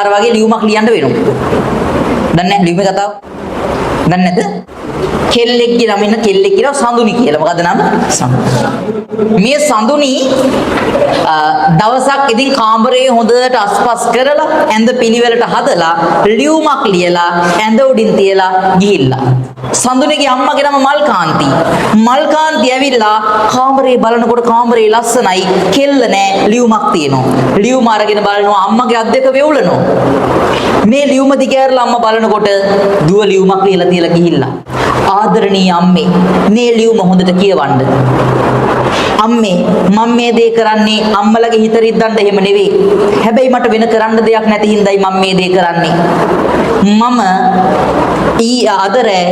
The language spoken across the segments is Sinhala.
අර වගේ ලියුමක් ලියන්න වෙනවා. දැන් නෑ ලියුමේ කතාව. දැන් නැද්ද? කෙල්ලෙක්ගේ නම ඉන්න කෙල්ලෙක් කියලා සඳුනි කියලා. මොකද්ද නම? සඳුනි. මේ සඳුනි දවසක් ඉතින් කාමරේ හොඳට අස්පස් කරලා ඇඳ පිළිවෙලට හදලා ලියුමක් ලියලා ඇඳ උඩින් තියලා ගිහිල්ලා. සඳුනිගේ අම්මගේ නම මල්කාන්ති. මල්කාන්ති ඇවිල්ලා කාමරේ බලනකොට කාමරේ ලස්සනයි. කෙල්ල නෑ ලියුමක් තියෙනවා. ලියුම අරගෙන බලනවා අම්මගේ අත් දෙක වෙවුලනවා. මේ ලියුම දිගෑරලා අම්මා බලනකොට දුව ලියුමක් ලියලා තියලා ගිහිල්ලා. ආදරණීය අම්මේ මේ ලියුම හොඳට කියවන්න. අම්මේ මම මේ දේ කරන්නේ අම්මලගේ හිත රිද්දන්න එහෙම නෙවෙයි. හැබැයි මට වෙන කරන්න දෙයක් නැති හින්දායි මම මේ දේ කරන්නේ. මම අදරේ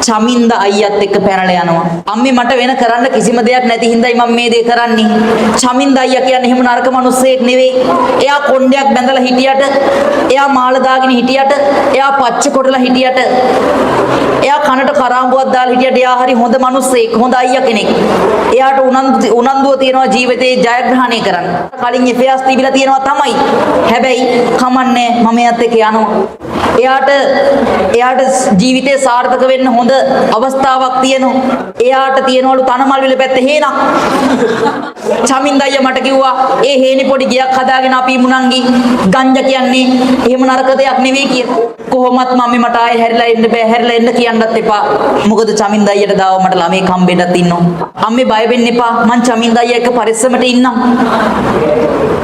චමින්ද අයියත් එක්ක පැනලා යනවා. අම්මේ මට වෙන කරන්න කිසිම දෙයක් නැති හින්දායි මම මේ දේ කරන්නේ. චමින්ද අයියා කියන්නේ එහෙම නරක මිනිස්සෙක් නෙවෙයි. එයා කොණ්ඩයක් බැඳලා හිටියට, එයා මාල දාගෙන හිටියට, එයා පච්ච කොටලා හිටියට, එයා කනට කරාඹුවක් දාලා හිටියට එයා හරි හොඳ මිනිස්සෙක්, හොඳ අයියා කෙනෙක්. එයාට උනන්දුව තියෙනවා ජීවිතේ ජයග්‍රහණය කරන්න. කලින් එෆයාස් තිබිලා තියෙනවා තමයි. හැබැයි කමන්නේ මම එයාත් එක්ක යනවා. එයාට ජීවිතේ සාර්ථක වෙන්න හොඳ අවස්ථාවක් තියෙනවා. එයාට තියනවලු තනමල් විල පැත්තේ හේනක්. චමින්ද අයියා මට කිව්වා ඒ හේනේ පොඩි ගියක් හදාගෙන අපි මුණන්ගි ගංජා කියන්නේ එහෙම නරක දෙයක් නෙවෙයි කියලා. කොහොමත් මම මට ආයෙ හැරිලා එන්න බෑ, හැරිලා එන්න කියන්නත් එපා. මොකද චමින්ද අයියට දාව මට ළමයි කම්බෙන්නත් ඉන්නවා. අම්මේ බය වෙන්න එපා. මං චමින්ද අයියා එක්ක පරිස්සමට ඉන්නම්.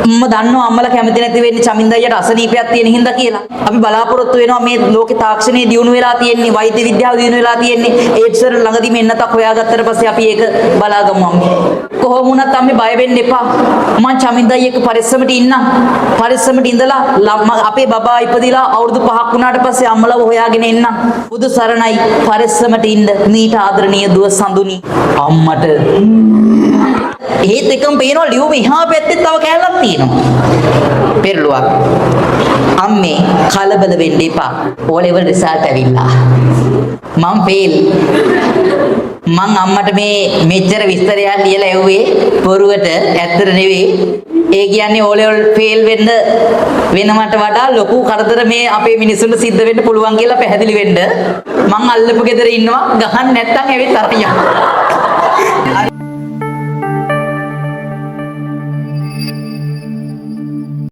මම දන්නවා අම්මලා කැමති නැති වෙන්නේ චමින්ද අයියට අසනීපයක් තියෙන හින්දා කියලා. අපි බලාපොරොත්තු වෙනවා මේ ලෝකේ තාක්ෂණයේ දියුණු වෙලා තියෙන්නේ, වෛද්‍ය විද්‍යාව දියුණු වෙලා තියෙන්නේ. ඒඩ්ස් වල ළඟදී මේ එන්නතක් හොයාගත්තට පස්සේ අපි ඒක බලාගමු අම්මේ. කොහොම වුණත් අම්මේ බය වෙන්න එපා. මං චමින්ද අයියා එක්ක පරිස්සමට ඉන්නම්. පරිස්සමට ඉඳලා අපේ බබා ඉපදිලා අවුරුදු 5ක් වුණාට පස්සේ අම්මලව හොයාගෙන එන්නම්. බුදු සරණයි පරිස්සමට ඉන්න මීට ආදරණීය දුව සඳුනි අම්මට. ඒත් එකම පේනවා ලියුම එහා පැත්තේ තව කැලලක් තියෙනවා. පෙරළුවක්. අම්මේ කලබල වෙන්න එපා. O level result ඇවිල්ලා. මම ෆේල්. මං අම්මට මේ මෙච්චර විස්තරයක් ලියලා එව්වේ බොරුවට, ඇත්තට නෙවෙයි. ඒ කියන්නේ O level ෆේල් වෙන්න වෙනවට වඩා ලොකු කරදර මේ අපේ මිනිස්සුන්ට සිද්ධ වෙන්න පුළුවන් කියලා පැහැදිලි වෙන්න මං අල්ලපු ගෙදර ඉන්නවා. ගහන්න නැත්තම් ඇවිත් අරියා.